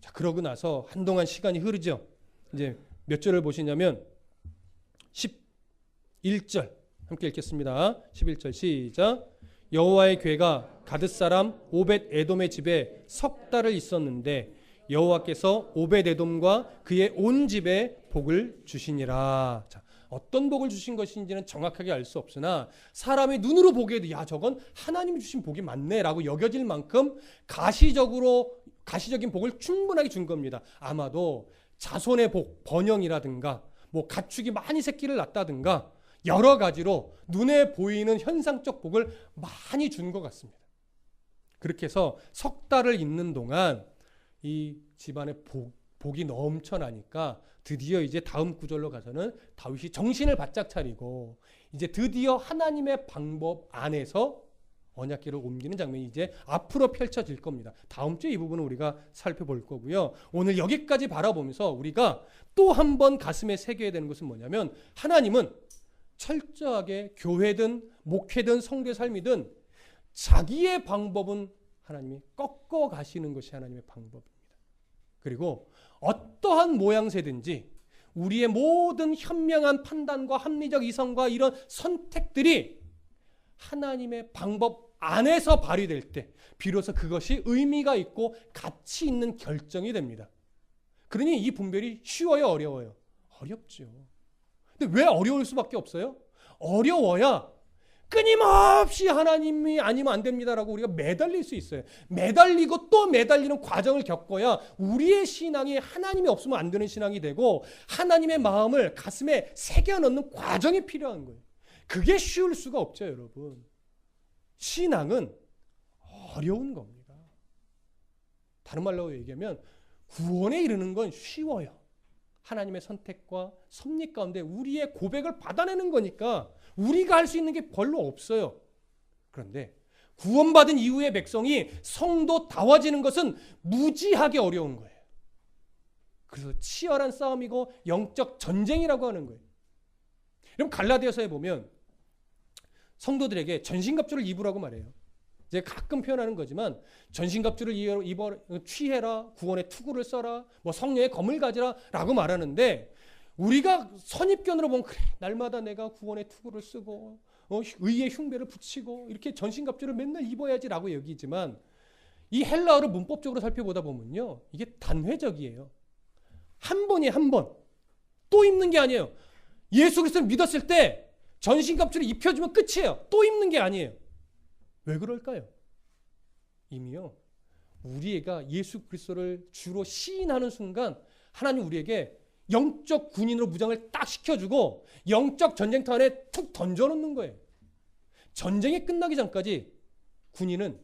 자, 그러고 나서 한동안 시간이 흐르죠. 이제 몇 절을 보시냐면 11절 함께 읽겠습니다. 11절 시작. 여호와의 괴가 가드 사람 오벳 에돔의 집에 석 달을 있었는데 여호와께서 오벳 에돔과 그의 온 집에 복을 주시니라. 자, 어떤 복을 주신 것인지는 정확하게 알 수 없으나 사람의 눈으로 보기에도 야 저건 하나님이 주신 복이 맞네라고 여겨질 만큼 가시적인 복을 충분하게 준 겁니다. 아마도 자손의 복, 번영이라든가 뭐 가축이 많이 새끼를 낳다든가 여러 가지로 눈에 보이는 현상적 복을 많이 준 것 같습니다. 그렇게 해서 석 달을 있는 동안 이 집안에 복이 넘쳐나니까 드디어 이제 다음 구절로 가서는 다윗이 정신을 바짝 차리고 이제 드디어 하나님의 방법 안에서 언약궤를 옮기는 장면이 이제 앞으로 펼쳐질 겁니다. 다음 주에 이 부분은 우리가 살펴볼 거고요. 오늘 여기까지 바라보면서 우리가 또 한 번 가슴에 새겨야 되는 것은 뭐냐면 하나님은 철저하게 교회든 목회든 성도의 삶이든 자기의 방법은 하나님이 꺾어 가시는 것이 하나님의 방법입니다. 그리고 어떠한 모양새든지 우리의 모든 현명한 판단과 합리적 이성과 이런 선택들이 하나님의 방법 안에서 발휘될 때 비로소 그것이 의미가 있고 가치 있는 결정이 됩니다. 그러니 이 분별이 쉬워요, 어려워요? 어렵죠. 근데 왜 어려울 수밖에 없어요? 어려워야 끊임없이 하나님이 아니면 안 됩니다라고 우리가 매달릴 수 있어요. 매달리고 또 매달리는 과정을 겪어야 우리의 신앙이 하나님이 없으면 안 되는 신앙이 되고 하나님의 마음을 가슴에 새겨 넣는 과정이 필요한 거예요. 그게 쉬울 수가 없죠, 여러분. 신앙은 어려운 겁니다. 다른 말로 얘기하면 구원에 이르는 건 쉬워요. 하나님의 선택과 섭리 가운데 우리의 고백을 받아내는 거니까 우리가 할 수 있는 게 별로 없어요. 그런데 구원받은 이후의 백성이 성도다워지는 것은 무지하게 어려운 거예요. 그래서 치열한 싸움이고 영적 전쟁이라고 하는 거예요. 그럼 갈라디아서에 보면 성도들에게 전신갑주를 입으라고 말해요. 이제 가끔 표현하는 거지만 전신갑주를 취해라, 구원의 투구를 써라, 뭐 성령의 검을 가지라 라고 말하는데 우리가 선입견으로 보면 그래 날마다 내가 구원의 투구를 쓰고 의의 흉배를 붙이고 이렇게 전신갑주를 맨날 입어야지 라고 여기지만 이 헬라어를 문법적으로 살펴보다 보면요 이게 단회적이에요. 한 번이 한 번 또 입는 게 아니에요. 예수 그리스도를 믿었을 때 전신갑주를 입혀주면 끝이에요. 또 입는 게 아니에요. 왜 그럴까요? 이미요 우리가 예수 그리스도를 주로 시인하는 순간 하나님 우리에게 영적 군인으로 무장을 딱 시켜주고 영적 전쟁터 안에 툭 던져놓는 거예요. 전쟁이 끝나기 전까지 군인은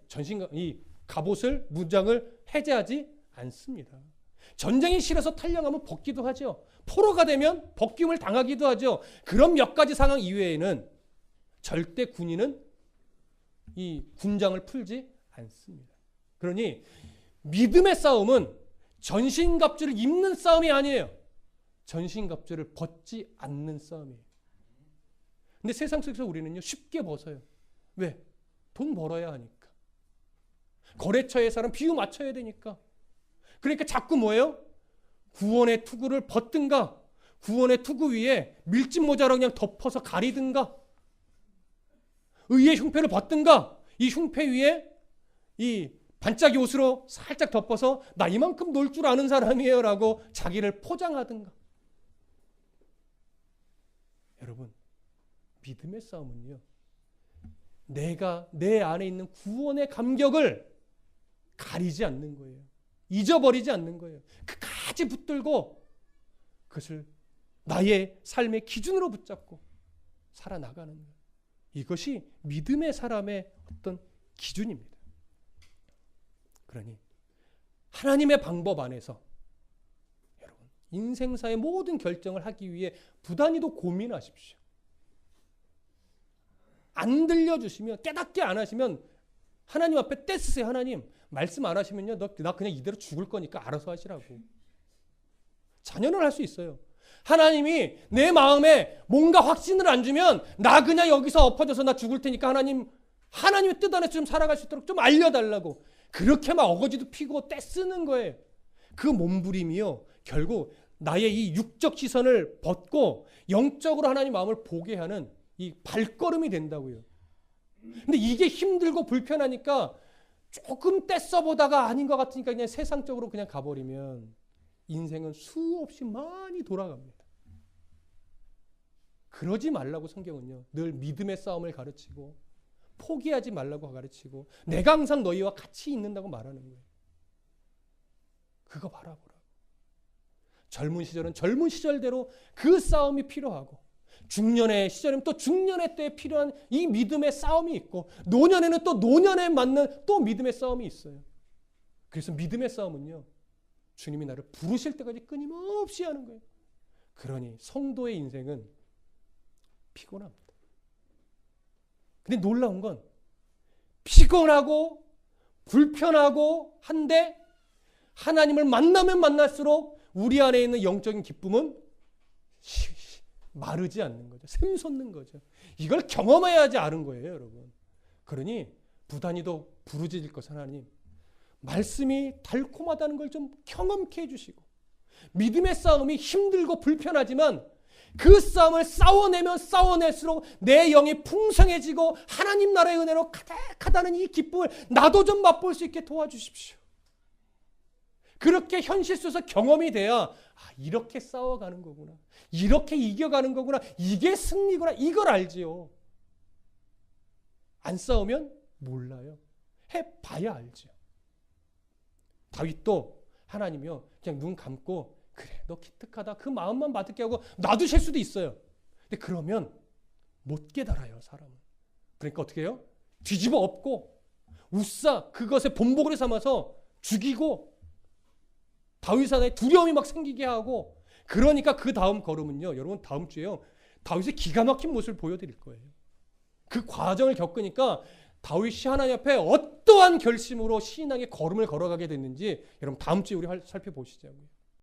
이 갑옷을 무장을 해제하지 않습니다. 전쟁이 싫어서 탈영하면 벗기도 하죠. 포로가 되면 벗김을 당하기도 하죠. 그런 몇 가지 상황 이외에는 절대 군인은 이 군장을 풀지 않습니다. 그러니 믿음의 싸움은 전신갑주를 입는 싸움이 아니에요. 전신갑주를 벗지 않는 싸움이에요. 근데 세상 속에서 우리는요 쉽게 벗어요. 왜? 돈 벌어야 하니까. 거래처에 사람 비유 맞춰야 되니까. 그러니까 자꾸 뭐예요? 구원의 투구를 벗든가 구원의 투구 위에 밀짚 모자로 그냥 덮어서 가리든가 의의 흉패를 벗든가 이 흉패 위에 이 반짝이 옷으로 살짝 덮어서 나 이만큼 놀 줄 아는 사람이에요 라고 자기를 포장하든가. 여러분 믿음의 싸움은요 내가 내 안에 있는 구원의 감격을 가리지 않는 거예요. 잊어버리지 않는 거예요. 끝까지 붙들고 그것을 나의 삶의 기준으로 붙잡고 살아나가는 거예요. 이것이 믿음의 사람의 어떤 기준입니다. 그러니 하나님의 방법 안에서 여러분 인생사의 모든 결정을 하기 위해 부단히도 고민하십시오. 안 들려주시면 깨닫게 안 하시면 하나님 앞에 떼쓰세요. 하나님 말씀 안 하시면요 나 그냥 이대로 죽을 거니까 알아서 하시라고. 자녀는 할 수 있어요. 하나님이 내 마음에 뭔가 확신을 안 주면 나 그냥 여기서 엎어져서 나 죽을 테니까 하나님의 뜻 안에서 좀 살아갈 수 있도록 좀 알려달라고. 그렇게 막 어거지도 피고 떼쓰는 거예요. 그 몸부림이요 결국 나의 이 육적 시선을 벗고 영적으로 하나님 마음을 보게 하는 이 발걸음이 된다고요. 근데 이게 힘들고 불편하니까 조금 떼써보다가 아닌 것 같으니까 그냥 세상적으로 그냥 가버리면 인생은 수없이 많이 돌아갑니다. 그러지 말라고 성경은요 늘 믿음의 싸움을 가르치고 포기하지 말라고 가르치고 내가 항상 너희와 같이 있는다고 말하는 거예요. 그거 바라보라고. 젊은 시절은 젊은 시절대로 그 싸움이 필요하고 중년의 시절이면 또 중년의 때에 필요한 이 믿음의 싸움이 있고 노년에는 또 노년에 맞는 또 믿음의 싸움이 있어요. 그래서 믿음의 싸움은요 주님이 나를 부르실 때까지 끊임없이 하는 거예요. 그러니 성도의 인생은 피곤합니다. 근데 놀라운 건 피곤하고 불편하고 한데 하나님을 만나면 만날수록 우리 안에 있는 영적인 기쁨은 마르지 않는 거죠. 샘솟는 거죠. 이걸 경험해야지 아는 거예요, 여러분. 그러니 부단히도 부르짖을 것 하나님. 말씀이 달콤하다는 걸 좀 경험케 해주시고 믿음의 싸움이 힘들고 불편하지만 그 싸움을 싸워내면 싸워낼수록 내 영이 풍성해지고 하나님 나라의 은혜로 가득하다는 이 기쁨을 나도 좀 맛볼 수 있게 도와주십시오. 그렇게 현실 속에서 경험이 돼야 이렇게 싸워가는 거구나. 이렇게 이겨가는 거구나. 이게 승리구나. 이걸 알지요. 안 싸우면 몰라요. 해봐야 알죠. 다윗도 하나님이요 그냥 눈 감고 그래 너 기특하다 그 마음만 받게 하고 놔두실 수도 있어요. 근데 그러면 못 깨달아요 사람은. 그러니까 어떻게 해요? 뒤집어 엎고 우싸 그것에 본보기를 삼아서 죽이고 다윗 안에 두려움이 막 생기게 하고 그러니까 그 다음 걸음은요. 여러분 다음 주에요. 다윗의 기가 막힌 모습을 보여드릴 거예요. 그 과정을 겪으니까 다윗이 하나님 앞에 어떠한 결심으로 신앙의 걸음을 걸어가게 됐는지 여러분 다음 주에 우리 살펴보시자고요.